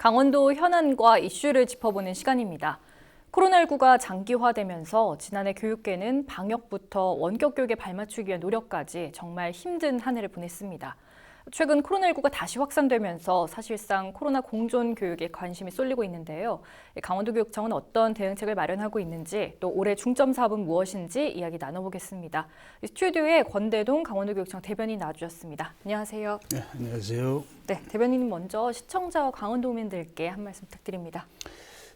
강원도 현안과 이슈를 짚어보는 시간입니다. 코로나19가 장기화되면서 지난해 교육계는 방역부터 원격 교육에 발맞추기 위한 노력까지 정말 힘든 한 해를 보냈습니다. 최근 코로나19가 다시 확산되면서 사실상 코로나 공존 교육에 관심이 쏠리고 있는데요. 강원도교육청은 어떤 대응책을 마련하고 있는지, 또 올해 중점 사업은 무엇인지 이야기 나눠보겠습니다. 스튜디오에 권대동 강원도교육청 대변인 나와주셨습니다. 안녕하세요. 네, 안녕하세요. 네, 대변인님 먼저 시청자와 강원도민들께 한 말씀 부탁드립니다.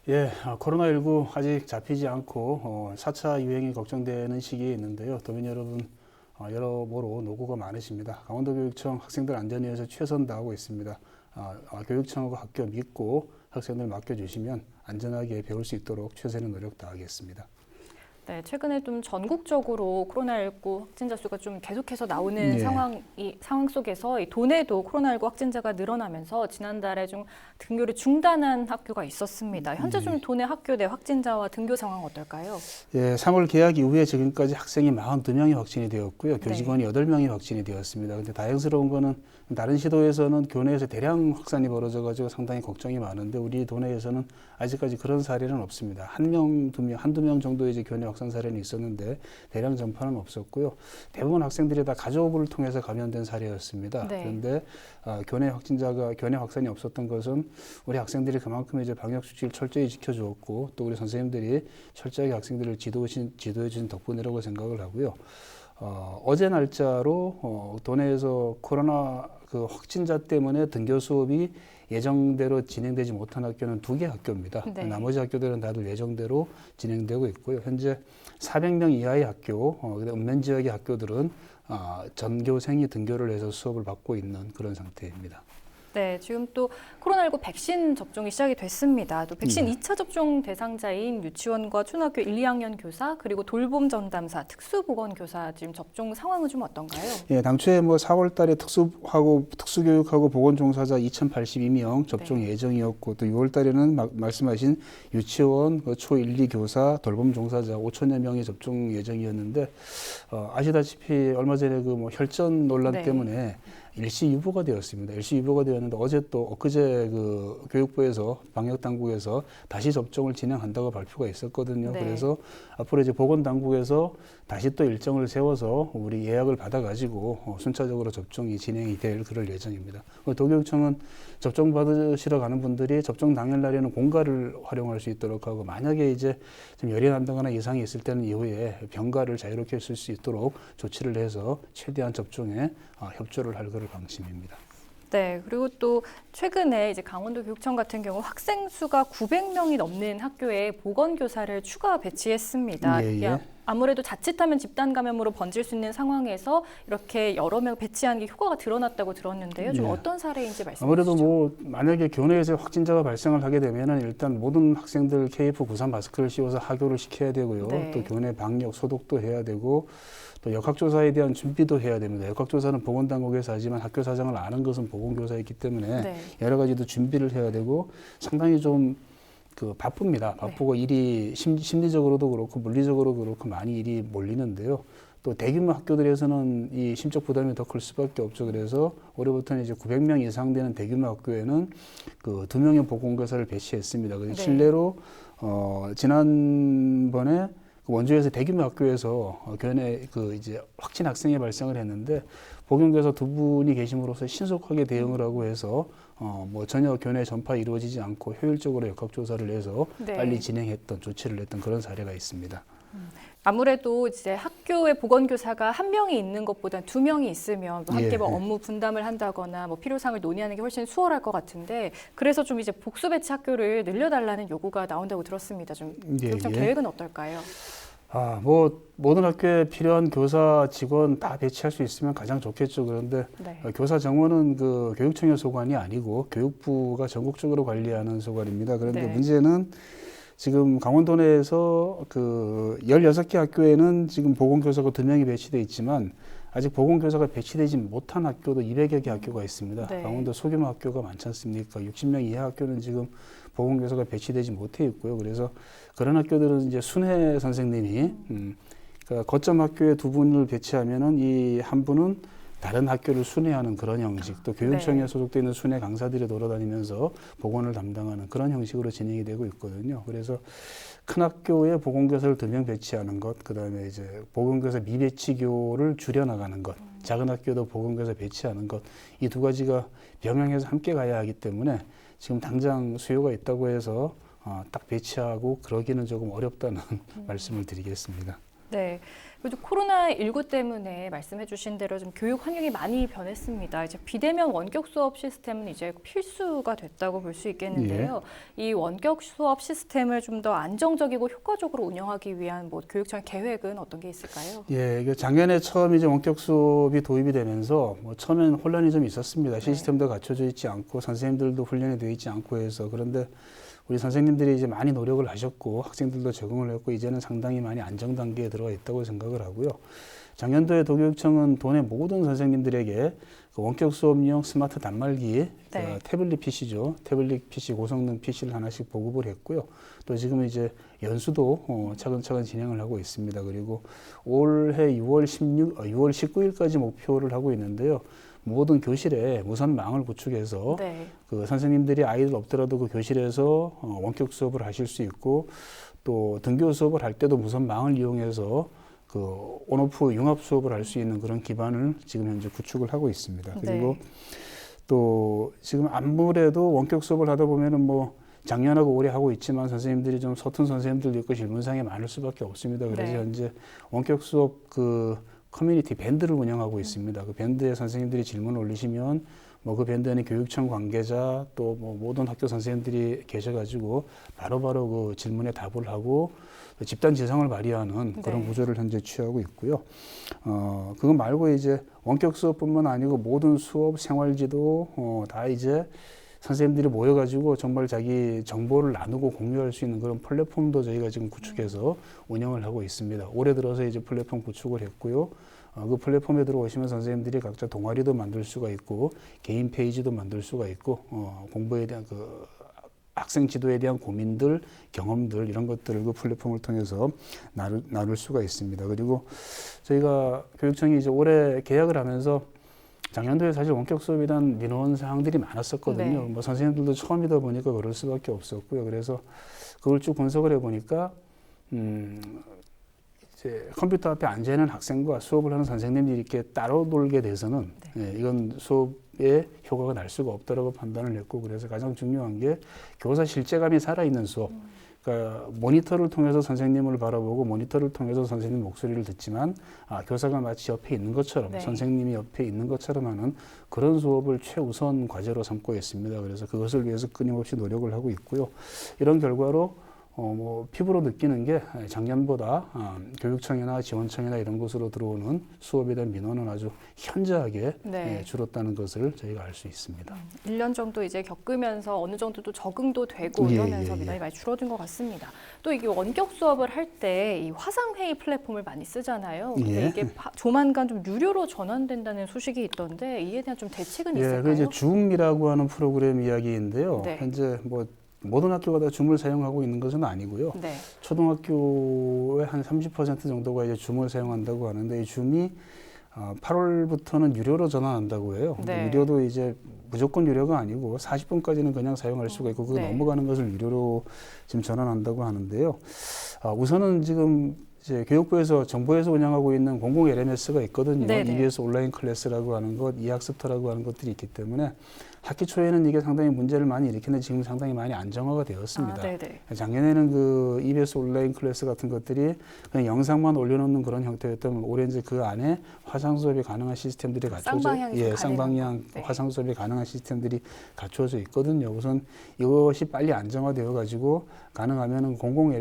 예, 코로나19 아직 잡히지 않고 4차 유행이 걱정되는 시기에 있는데요. 도민 여러분, 여러모로 노고가 많으십니다. 강원도교육청 학생들 안전을 위해서 최선 다하고 있습니다. 교육청하고 학교 믿고 학생들 맡겨주시면 안전하게 배울 수 있도록 최선의 노력 다하겠습니다. 네, 최근에 좀 전국적으로 코로나19 확진자 수가 좀 계속해서 나오는 상황 속에서 이 도내도 코로나19 확진자가 늘어나면서 지난달에 좀 등교를 중단한 학교가 있었습니다. 현재 좀 도내 학교 내 확진자와 등교 상황 어떨까요? 예, 3월 개학 이후에 지금까지 학생이 42명이 확진이 되었고요. 교직원이 8명이 확진이 되었습니다. 근데 다행스러운 거는 다른 시도에서는 교내에서 대량 확산이 벌어져가지고 상당히 걱정이 많은데 우리 도내에서는 아직까지 그런 사례는 없습니다. 한두 명 정도 이제 교내 확산 사례는 있었는데 대량 전파는 없었고요. 대부분 학생들이 다 가족을 통해서 감염된 사례였습니다. 네. 그런데 교내 확산이 없었던 것은 우리 학생들이 그만큼 이제 방역 수칙을 철저히 지켜주었고 또 우리 선생님들이 철저하게 학생들을 지도해 주신 덕분이라고 생각을 하고요. 어제 날짜로 도내에서 코로나 확진자 때문에 등교 수업이 예정대로 진행되지 못한 학교는 2개 학교입니다. 네. 나머지 학교들은 다들 예정대로 진행되고 있고요. 현재 400명 이하의 학교, 읍면 지역의 학교들은 전교생이 등교를 해서 수업을 받고 있는 그런 상태입니다. 네, 지금 또 코로나19 백신 접종이 시작이 됐습니다. 또 백신 2차 접종 대상자인 유치원과 초등학교 1, 2학년 교사 그리고 돌봄 전담사, 특수보건교사 지금 접종 상황은 좀 어떤가요? 예, 당초에 4월 달에 특수교육하고 보건종사자 2,082명 접종 예정이었고 또 6월 달에는 말씀하신 유치원, 초 1, 2 교사, 돌봄 종사자 5천여 명이 접종 예정이었는데 아시다시피 얼마 전에 혈전 논란 때문에 일시 유보가 되었습니다. 일시 유보가 되었는데 엊그제 교육부에서 방역 당국에서 다시 접종을 진행한다고 발표가 있었거든요. 네. 그래서 앞으로 이제 보건 당국에서 다시 또 일정을 세워서 우리 예약을 받아가지고 순차적으로 접종이 진행이 될 그럴 예정입니다. 도교육청은 접종 받으시러 가는 분들이 접종 당일날에는 공가를 활용할 수 있도록 하고 만약에 이제 좀 열이 난다거나 이상이 있을 때는 이후에 병가를 자유롭게 쓸 수 있도록 조치를 해서 최대한 접종에 협조를 할 그럴 방침입니다. 네, 그리고 또 최근에 이제 강원도 교육청 같은 경우 학생 수가 900명이 넘는 학교에 보건교사를 추가 배치했습니다. 아무래도 자칫하면 집단 감염으로 번질 수 있는 상황에서 이렇게 여러 명 배치하는 게 효과가 드러났다고 들었는데요. 좀 어떤 사례인지 말씀해 주시죠. 아무래도 만약에 교내에서 확진자가 발생을 하게 되면은 일단 모든 학생들 KF93 마스크를 씌워서 하교를 시켜야 되고요. 또 교내 방역 소독도 해야 되고 또 역학조사에 대한 준비도 해야 됩니다. 역학조사는 보건당국에서 하지만 학교 사정을 아는 것은 보건교사이기 때문에 여러 가지도 준비를 해야 되고 상당히 좀 바쁩니다. 바쁘고 일이 심리적으로도 그렇고 물리적으로도 그렇고 많이 일이 몰리는데요. 또 대규모 학교들에서는 이 심적 부담이 더 클 수밖에 없죠. 그래서 올해부터는 이제 900명 이상 되는 대규모 학교에는 2명의 보건교사를 배치했습니다. 그래서 실내로 지난번에 원주에서 대규모 학교에서 교내 이제 확진 학생이 발생을 했는데 보건교사 2분이 계심으로써 신속하게 대응을 하고 해서 전혀 교내 전파 이루어지지 않고 효율적으로 역학조사를 해서 빨리 진행했던 조치를 했던 그런 사례가 있습니다. 아무래도 이제 학교에 보건교사가 1명이 있는 것보다 2명이 있으면 함께 업무 분담을 한다거나 필요사항을 논의하는 게 훨씬 수월할 것 같은데 그래서 좀 이제 복수 배치 학교를 늘려달라는 요구가 나온다고 들었습니다. 좀 교육청 계획은 어떨까요? 모든 학교에 필요한 교사 직원 다 배치할 수 있으면 가장 좋겠죠. 그런데 교사 정원은 교육청의 소관이 아니고 교육부가 전국적으로 관리하는 소관입니다. 그런데 문제는 지금 강원도 내에서 16개 학교에는 지금 보건교사가 2명이 배치되어 있지만 아직 보건교사가 배치되지 못한 학교도 200여 개 학교가 있습니다. 강원도 소규모 학교가 많지 않습니까? 60명 이하 학교는 지금 보건교사가 배치되지 못해 있고요. 그래서 그런 학교들은 이제 순회 선생님이 거점 학교에 2분을 배치하면은 이 한 분은 다른 학교를 순회하는 그런 형식, 또 교육청에 네. 소속되어 있는 순회 강사들이 돌아다니면서 보건을 담당하는 그런 형식으로 진행이 되고 있거든요. 그래서 큰 학교에 보건교사를 2명 배치하는 것, 그다음에 이제 보건교사 미배치교를 줄여나가는 것, 작은 학교도 보건교사 배치하는 것, 이 두 가지가 병행해서 함께 가야 하기 때문에 지금 당장 수요가 있다고 해서 딱 배치하고 그러기는 조금 어렵다는 말씀을 드리겠습니다. 네. 그리고 코로나19 때문에 말씀해 주신 대로 좀 교육 환경이 많이 변했습니다. 이제 비대면 원격 수업 시스템은 이제 필수가 됐다고 볼 수 있겠는데요. 이 원격 수업 시스템을 좀 더 안정적이고 효과적으로 운영하기 위한 뭐 교육청의 계획은 어떤 게 있을까요? 예, 이게 작년에 처음 이제 원격 수업이 도입이 되면서 뭐 처음엔 혼란이 좀 있었습니다. 시스템도 갖춰져 있지 않고 선생님들도 훈련이 되어 있지 않고 해서. 그런데 우리 선생님들이 이제 많이 노력을 하셨고 학생들도 적응을 했고 이제는 상당히 많이 안정 단계에 들어가 있다고 생각을 하고요. 작년도에 도교육청은 도내 모든 선생님들에게 그 원격 수업용 스마트 단말기, 네. 태블릿 PC죠. 태블릿 PC, 고성능 PC를 하나씩 보급을 했고요. 또 지금 이제 연수도 차근차근 진행을 하고 있습니다. 그리고 올해 6월 19일까지 목표를 하고 있는데요. 모든 교실에 무선망을 구축해서 네. 그 선생님들이 아이들 없더라도 그 교실에서 원격 수업을 하실 수 있고 또 등교 수업을 할 때도 무선망을 이용해서 그 온오프 융합 수업을 할 수 있는 그런 기반을 지금 현재 구축을 하고 있습니다. 그리고 네. 또 지금 아무래도 원격 수업을 하다 보면은 뭐 작년하고 올해 하고 있지만 선생님들이 좀 서툰 선생님들도 있고 질문사항이 많을 수밖에 없습니다. 그래서 네. 현재 원격 수업 그 커뮤니티 밴드를 운영하고 있습니다. 그 밴드에 선생님들이 질문을 올리시면 뭐 그 밴드에는 교육청 관계자 또 뭐 모든 학교 선생님들이 계셔가지고 바로바로 그 질문에 답을 하고 집단 지성을 발휘하는 그런 네. 구조를 현재 취하고 있고요. 그거 말고 이제 원격 수업뿐만 아니고 모든 수업 생활지도 다 이제 선생님들이 모여가지고 정말 자기 정보를 나누고 공유할 수 있는 그런 플랫폼도 저희가 지금 구축해서 운영을 하고 있습니다. 올해 들어서 이제 플랫폼 구축을 했고요. 그 플랫폼에 들어오시면 선생님들이 각자 동아리도 만들 수가 있고 개인 페이지도 만들 수가 있고 공부에 대한 그 학생 지도에 대한 고민들, 경험들 이런 것들을 그 플랫폼을 통해서 나눌 수가 있습니다. 그리고 저희가 교육청이 이제 올해 계약을 하면서 작년도에 사실 원격 수업에 대한 민원 사항들이 많았었거든요. 네. 뭐 선생님들도 처음이다 보니까 그럴 수밖에 없었고요. 그래서 그걸 쭉 분석을 해보니까 이제 컴퓨터 앞에 앉아 있는 학생과 수업을 하는 선생님들이 이렇게 따로 놀게 돼서는 이건 수업에 효과가 날 수가 없다라고 판단을 했고 그래서 가장 중요한 게 교사 실제감이 살아있는 수업. 그러니까 모니터를 통해서 선생님을 바라보고 모니터를 통해서 선생님 목소리를 듣지만 교사가 마치 옆에 있는 것처럼 네. 선생님이 옆에 있는 것처럼 하는 그런 수업을 최우선 과제로 삼고 있습니다. 그래서 그것을 위해서 끊임없이 노력을 하고 있고요. 이런 결과로 뭐 피부로 느끼는 게 작년보다 교육청이나 지원청이나 이런 곳으로 들어오는 수업에 대한 민원은 아주 현저하게 네. 줄었다는 것을 저희가 알 수 있습니다. 1년 정도 이제 겪으면서 어느 정도 또 적응도 되고 이러면서 민원이 많이 줄어든 것 같습니다. 또 이게 원격 수업을 할 때 이 화상회의 플랫폼을 많이 쓰잖아요. 근데 이게 조만간 좀 유료로 전환된다는 소식이 있던데 이에 대한 좀 대책은 있을까요? 그 이제 줌이라고 하는 프로그램 이야기인데요. 네. 현재 뭐 모든 학교가 다 줌을 사용하고 있는 것은 아니고요. 네. 초등학교의 한 30% 정도가 이제 줌을 사용한다고 하는데 이 줌이 8월부터는 유료로 전환한다고 해요. 네. 유료도 이제 무조건 유료가 아니고 40분까지는 그냥 사용할 수가 있고 그거 네. 넘어가는 것을 유료로 지금 전환한다고 하는데요. 우선은 지금 이제 교육부에서 정부에서 운영하고 있는 공공 LMS가 있거든요. 네네. EBS 온라인 클래스라고 하는 것, 이학습터라고 하는 것들이 있기 때문에 학기 초에는 이게 상당히 문제를 많이 일으키는데 지금 상당히 많이 안정화가 되었습니다. 네네. 작년에는 그 EBS 온라인 클래스 같은 것들이 그냥 영상만 올려놓는 그런 형태였다면 올해 이제 그 안에 화상 수업이 가능한 시스템들이 갖춰져 쌍방향 네. 화상 수업이 가능한 시스템들이 갖춰져 있거든요. 우선 이것이 빨리 안정화되어 가지고 가능하면은 공공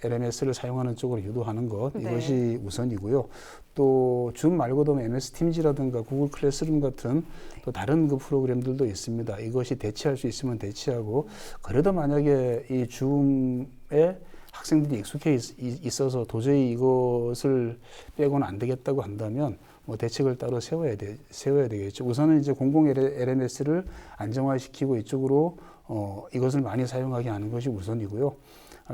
LMS를 사용하는 쪽으로 유도하는 것 이것이 우선이고요. 또 줌 말고도 MS 팀즈라든가 구글 클래스룸 같은 또 다른 그 프로그램들도 있습니다. 이것이 대체할 수 있으면 대체하고 그래도 만약에 이 줌에 학생들이 익숙해 있어서 도저히 이것을 빼고는 안 되겠다고 한다면 뭐 대책을 따로 세워야 되겠죠. 우선은 이제 공공 LMS를 안정화시키고 이쪽으로 이것을 많이 사용하게 하는 것이 우선이고요.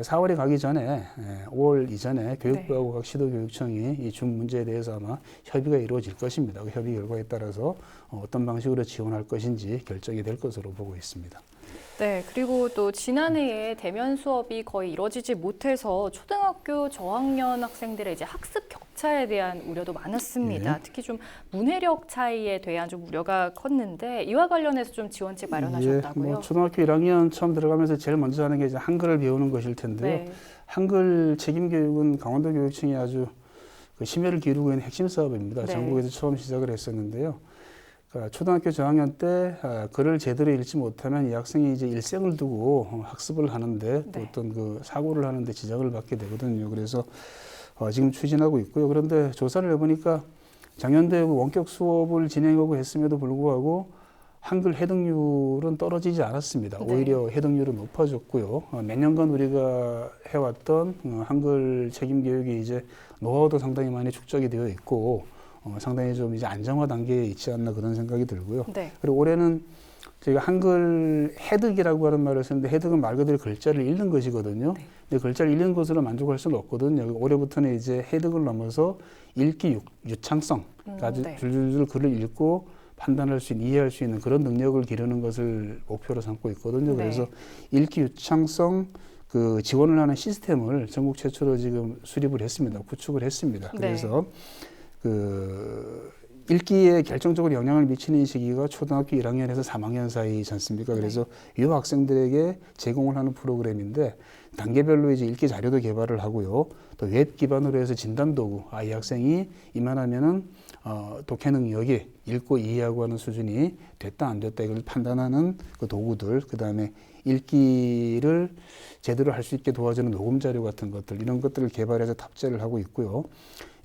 4월이 가기 전에 5월 이전에 교육부하고 각 시도교육청이 이 준 문제에 대해서 아마 협의가 이루어질 것입니다. 그 협의 결과에 따라서 어떤 방식으로 지원할 것인지 결정이 될 것으로 보고 있습니다. 네, 그리고 또 지난해에 대면 수업이 거의 이루어지지 못해서 초등학교 저학년 학생들의 이제 학습 격차에 대한 우려도 많았습니다. 예. 특히 좀 문해력 차이에 대한 좀 우려가 컸는데 이와 관련해서 좀 지원책 마련하셨다고요? 뭐 초등학교 1학년 처음 들어가면서 제일 먼저 하는 게 이제 한글을 배우는 것일 텐데요. 네. 한글 책임 교육은 강원도 교육청이 아주 그 심혈을 기울이고 있는 핵심 사업입니다. 네. 전국에서 처음 시작을 했었는데요. 그러니까 초등학교 저학년 때 글을 제대로 읽지 못하면 이 학생이 이제 일생을 두고 학습을 하는데 또 네. 어떤 그 사고를 하는데 지장을 받게 되거든요. 그래서 지금 추진하고 있고요. 그런데 조사를 해보니까 작년도에 원격 수업을 진행하고 했음에도 불구하고 한글 해득률은 떨어지지 않았습니다. 네. 오히려 해득률은 높아졌고요. 몇 년간 우리가 해왔던 한글 책임 교육이 이제 노하우도 상당히 많이 축적이 되어 있고 상당히 좀 이제 안정화 단계에 있지 않나 그런 생각이 들고요. 네. 그리고 올해는 저희가 한글 해득이라고 하는 말을 쓰는데 해득은 말 그대로 글자를 읽는 것이거든요. 네. 근데 글자를 읽는 것으로 만족할 수는 없거든요. 올해부터는 이제 해득을 넘어서 읽기 유창성, 아주 네. 줄줄줄 글을 읽고 판단할 수 있는, 이해할 수 있는 그런 능력을 기르는 것을 목표로 삼고 있거든요. 네. 그래서 읽기 유창성 그 지원을 하는 시스템을 전국 최초로 지금 수립을 했습니다. 구축을 했습니다. 네. 그래서 그 읽기에 결정적으로 영향을 미치는 시기가 초등학교 1학년에서 3학년 사이지 않습니까? 그래서 이 학생들에게 제공을 하는 프로그램인데 단계별로 이제 읽기 자료도 개발을 하고요. 또 웹 기반으로 해서 진단 도구, 이 학생이 이만하면은 독해 능력이 읽고 이해하고 하는 수준이 됐다 안 됐다 이걸 판단하는 그 도구들, 그 다음에 읽기를 제대로 할 수 있게 도와주는 녹음 자료 같은 것들 이런 것들을 개발해서 탑재를 하고 있고요.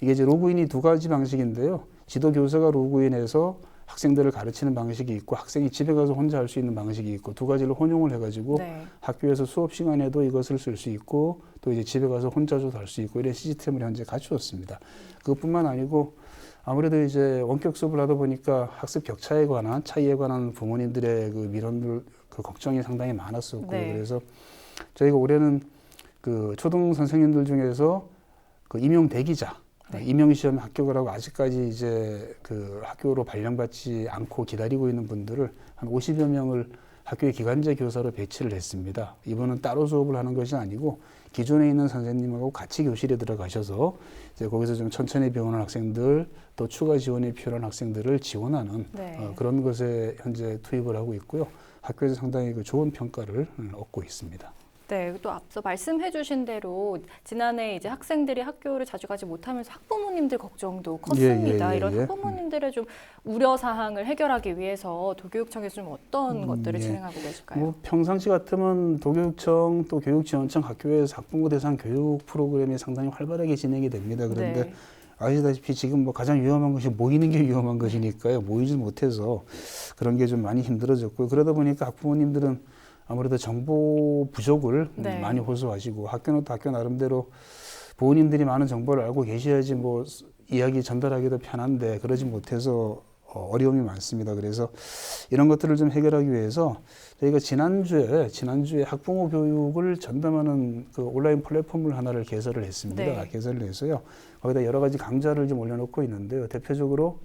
이게 이제 로그인이 두 가지 방식인데요. 지도 교사가 로그인해서 학생들을 가르치는 방식이 있고 학생이 집에 가서 혼자 할 수 있는 방식이 있고 두 가지를 혼용을 해가지고 네. 학교에서 수업 시간에도 이것을 쓸 수 있고 또 이제 집에 가서 혼자서도 할 수 있고 이런 시스템을 현재 갖추었습니다. 그것뿐만 아니고 아무래도 이제 원격 수업을 하다 보니까 학습 격차에 관한 차이에 관한 부모님들의 그 민원들 그 걱정이 상당히 많았었고요. 네. 그래서 저희가 올해는 그 초등 선생님들 중에서 그 임용 대기자 임용 시험 합격을 하고 아직까지 이제 그 학교로 발령받지 않고 기다리고 있는 분들을 한 50여 명을 학교의 기간제 교사로 배치를 했습니다. 이분은 따로 수업을 하는 것이 아니고 기존에 있는 선생님하고 같이 교실에 들어가셔서 이제 거기서 좀 천천히 배우는 학생들 또 추가 지원이 필요한 학생들을 지원하는 그런 것에 현재 투입을 하고 있고요. 학교에서 상당히 그 좋은 평가를 얻고 있습니다. 네, 또 앞서 말씀해주신 대로 지난해 이제 학생들이 학교를 자주 가지 못하면서 학부모님들 걱정도 컸습니다. 이런 학부모님들의 좀 우려 사항을 해결하기 위해서 도교육청에서 좀 어떤 것들을 진행하고 계실까요? 뭐 평상시 같으면 도교육청 또 교육지원청 학교에서 학부모 대상 교육 프로그램이 상당히 활발하게 진행이 됩니다. 그런데 아시다시피 지금 뭐 가장 위험한 것이 모이는 게 위험한 것이니까요. 모이지 못해서 그런 게 좀 많이 힘들어졌고요. 그러다 보니까 학부모님들은 아무래도 정보 부족을 많이 호소하시고 학교는 또 학교 나름대로 부모님들이 많은 정보를 알고 계셔야지 뭐 이야기 전달하기도 편한데 그러지 못해서 어려움이 많습니다. 그래서 이런 것들을 좀 해결하기 위해서 저희가 지난주에 학부모 교육을 전담하는 그 온라인 플랫폼을 하나를 개설을 했습니다. 네. 개설을 해서요. 거기다 여러 가지 강좌를 좀 올려놓고 있는데요. 대표적으로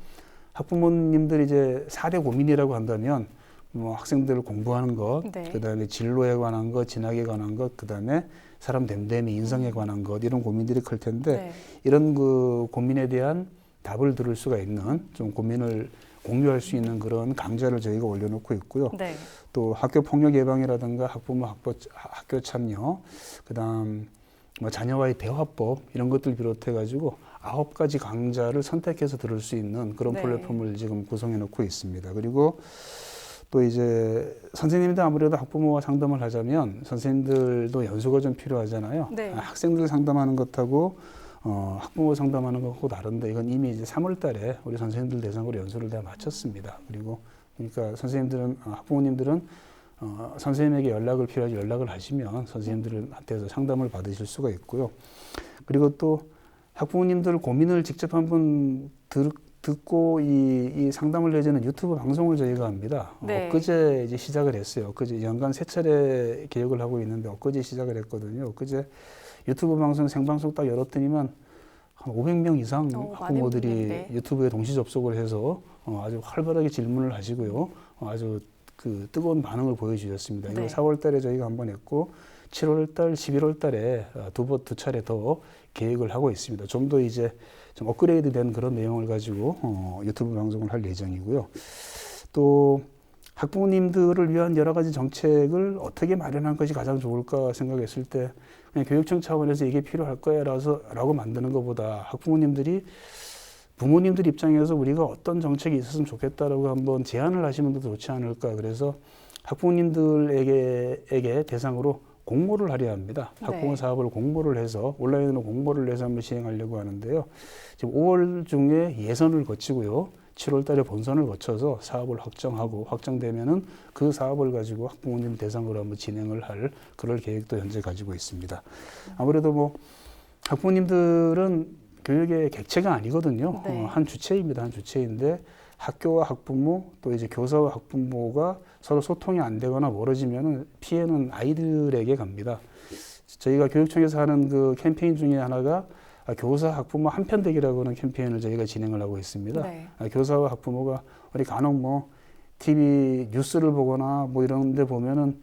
학부모님들이 이제 사례 고민이라고 한다면 뭐 학생들 공부하는 것, 그다음에 진로에 관한 것, 진학에 관한 것, 그다음에 사람 됨됨이 인성에 관한 것 이런 고민들이 클 텐데 이런 그 고민에 대한 답을 들을 수가 있는 좀 고민을 공유할 수 있는 그런 강좌를 저희가 올려놓고 있고요. 또 학교 폭력 예방이라든가 학부모 학교 참여, 그다음 뭐 자녀와의 대화법 이런 것들 비롯해 가지고 9가지 강좌를 선택해서 들을 수 있는 그런 플랫폼을 지금 구성해 놓고 있습니다. 그리고 또 이제 선생님들 아무래도 학부모와 상담을 하자면 선생님들도 연수가 좀 필요하잖아요. 학생들 상담하는 것하고 학부모 상담하는 것하고 다른데 이건 이미 이제 3월 달에 우리 선생님들 대상으로 연수를 다 마쳤습니다. 그리고 그러니까 선생님들은 학부모님들은 선생님에게 연락을 필요하지 연락을 하시면 선생님들한테서 상담을 받으실 수가 있고요. 그리고 또 학부모님들 고민을 직접 한번 듣고 이 상담을 내주는 유튜브 방송을 저희가 합니다. 네. 엊그제 이제 시작을 했어요. 엊그제 연간 3차례 계획을 하고 있는데 엊그제 시작을 했거든요. 엊그제 유튜브 방송 생방송 딱 열었더니만 한 500명 이상 학부모들이 유튜브에 동시 접속을 해서 아주 활발하게 질문을 하시고요. 아주 그 뜨거운 반응을 보여주셨습니다. 이거 4월 달에 저희가 한번 했고 7월 달, 11월 달에 두 차례 더 계획을 하고 있습니다. 좀 더 이제 좀 업그레이드 된 그런 내용을 가지고 유튜브 방송을 할 예정이고요. 또 학부모님들을 위한 여러 가지 정책을 어떻게 마련한 것이 가장 좋을까 생각했을 때 그냥 교육청 차원에서 이게 필요할 거야 라고 만드는 것보다 학부모님들이 부모님들 입장에서 우리가 어떤 정책이 있었으면 좋겠다라고 한번 제안을 하시면 더 좋지 않을까. 그래서 학부모님들에게 대상으로 공모를 하려 합니다. 학부모 사업을 공모를 해서 온라인으로 공모를 해서 한번 시행하려고 하는데요. 지금 5월 중에 예선을 거치고요. 7월 달에 본선을 거쳐서 사업을 확정하고 확정되면은 그 사업을 가지고 학부모님 대상으로 한번 진행을 할 그럴 계획도 현재 가지고 있습니다. 아무래도 뭐 학부모님들은 교육의 객체가 아니거든요. 한 주체입니다. 한 주체인데 학교와 학부모 또 이제 교사와 학부모가 서로 소통이 안 되거나 멀어지면은 피해는 아이들에게 갑니다. 저희가 교육청에서 하는 그 캠페인 중에 하나가 교사 학부모 한편되기라고 하는 캠페인을 저희가 진행을 하고 있습니다. 교사와 학부모가 우리 간혹 뭐 TV 뉴스를 보거나 뭐 이런 데 보면은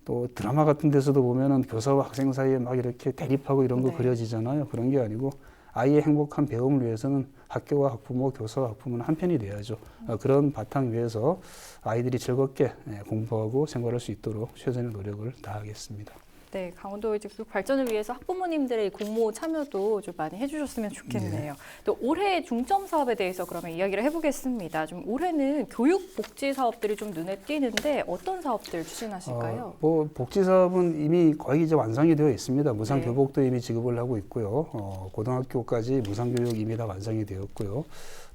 또 드라마 같은 데서도 보면은 교사와 학생 사이에 막 이렇게 대립하고 이런 거 그려지잖아요. 그런 게 아니고 아이의 행복한 배움을 위해서는 학교와 학부모, 교사와 학부모는 한편이 돼야죠. 그런 바탕 위에서 아이들이 즐겁게 공부하고 생활할 수 있도록 최선의 노력을 다하겠습니다. 네, 강원도 이제 교육 발전을 위해서 학부모님들의 공모 참여도 좀 많이 해주셨으면 좋겠네요. 또 올해 중점 사업에 대해서 그러면 이야기를 해보겠습니다. 좀 올해는 교육 복지 사업들이 좀 눈에 띄는데 어떤 사업들 추진하실까요? 뭐 복지 사업은 이미 거의 이제 완성이 되어 있습니다. 무상 교복도 이미 지급을 하고 있고요. 고등학교까지 무상 교육 이미 다 완성이 되었고요.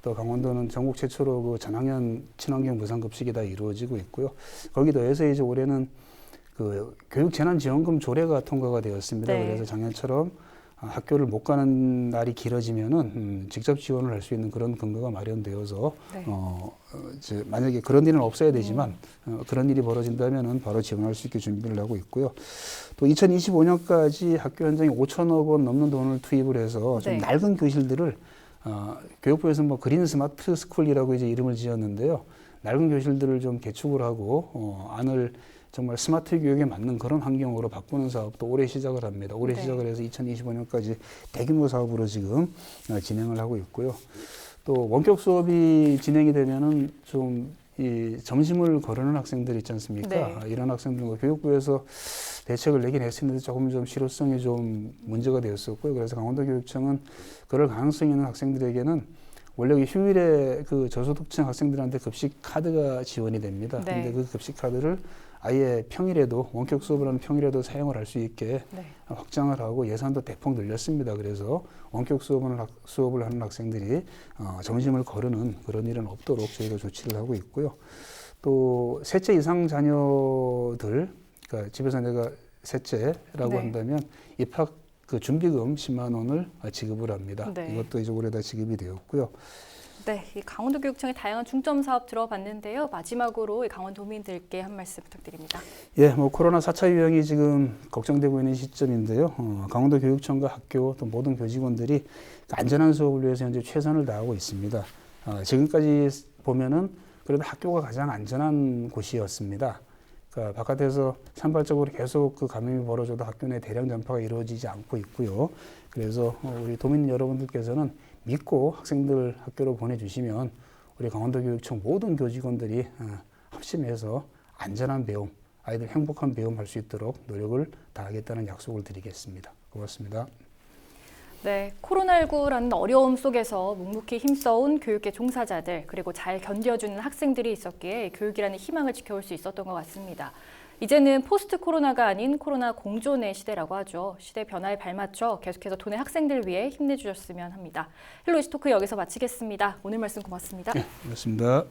또 강원도는 전국 최초로 그 전학년 친환경 무상급식이 다 이루어지고 있고요. 거기 더해서 이제 올해는 그 교육재난지원금 조례가 통과가 되었습니다. 그래서 작년처럼 학교를 못 가는 날이 길어지면은 직접 지원을 할 수 있는 그런 근거가 마련되어서 이제 만약에 그런 일은 없어야 되지만 그런 일이 벌어진다면은 바로 지원할 수 있게 준비를 하고 있고요. 또 2025년까지 학교 현장에 5천억 원 넘는 돈을 투입을 해서 좀 낡은 교실들을 교육부에서 뭐 그린 스마트 스쿨이라고 이제 이름을 지었는데요. 낡은 교실들을 좀 개축을 하고 안을 정말 스마트 교육에 맞는 그런 환경으로 바꾸는 사업도 올해 시작을 합니다. 올해 시작을 해서 2025년까지 대규모 사업으로 지금 진행을 하고 있고요. 또 원격 수업이 진행이 되면은 좀 이 점심을 거르는 학생들 있지 않습니까? 이런 학생들과 교육부에서 대책을 내긴 했었는데 조금 좀 실효성이 좀 문제가 되었었고요. 그래서 강원도교육청은 그럴 가능성이 있는 학생들에게는 원래 휴일에 그 저소득층 학생들한테 급식 카드가 지원이 됩니다. 근데 그 급식 카드를 아예 평일에도 원격 수업을 하는 평일에도 사용을 할 수 있게 확장을 하고 예산도 대폭 늘렸습니다. 그래서 원격 수업을 하는 학생들이 점심을 거르는 그런 일은 없도록 저희가 조치를 하고 있고요. 또 셋째 이상 자녀들, 그러니까 집에서 내가 셋째라고 한다면 입학 그 준비금 10만 원을 지급을 합니다. 이것도 이제 올해 다 지급이 되었고요. 네, 이 강원도교육청의 다양한 중점 사업 들어봤는데요. 마지막으로 이 강원도민들께 한 말씀 부탁드립니다. 예, 뭐 코로나 4차 유행이 지금 걱정되고 있는 시점인데요. 강원도교육청과 학교 또 모든 교직원들이 안전한 수업을 위해서 현재 최선을 다하고 있습니다. 지금까지 보면은 그래도 학교가 가장 안전한 곳이었습니다. 그러니까 바깥에서 산발적으로 계속 그 감염이 벌어져도 학교 내 대량 전파가 이루어지지 않고 있고요. 그래서 우리 도민 여러분들께서는 믿고 학생들 학교로 보내주시면 우리 강원도교육청 모든 교직원들이 합심해서 안전한 배움, 아이들 행복한 배움 할 수 있도록 노력을 다하겠다는 약속을 드리겠습니다. 고맙습니다. 네, 코로나19라는 어려움 속에서 묵묵히 힘써온 교육계 종사자들 그리고 잘 견뎌주는 학생들이 있었기에 교육이라는 희망을 지켜올 수 있었던 것 같습니다. 이제는 포스트 코로나가 아닌 코로나 공존의 시대라고 하죠. 시대 변화에 발맞춰 계속해서 도내 학생들 위해 힘내주셨으면 합니다. 헬로 이슈토크 여기서 마치겠습니다. 오늘 말씀 고맙습니다. 네, 고맙습니다.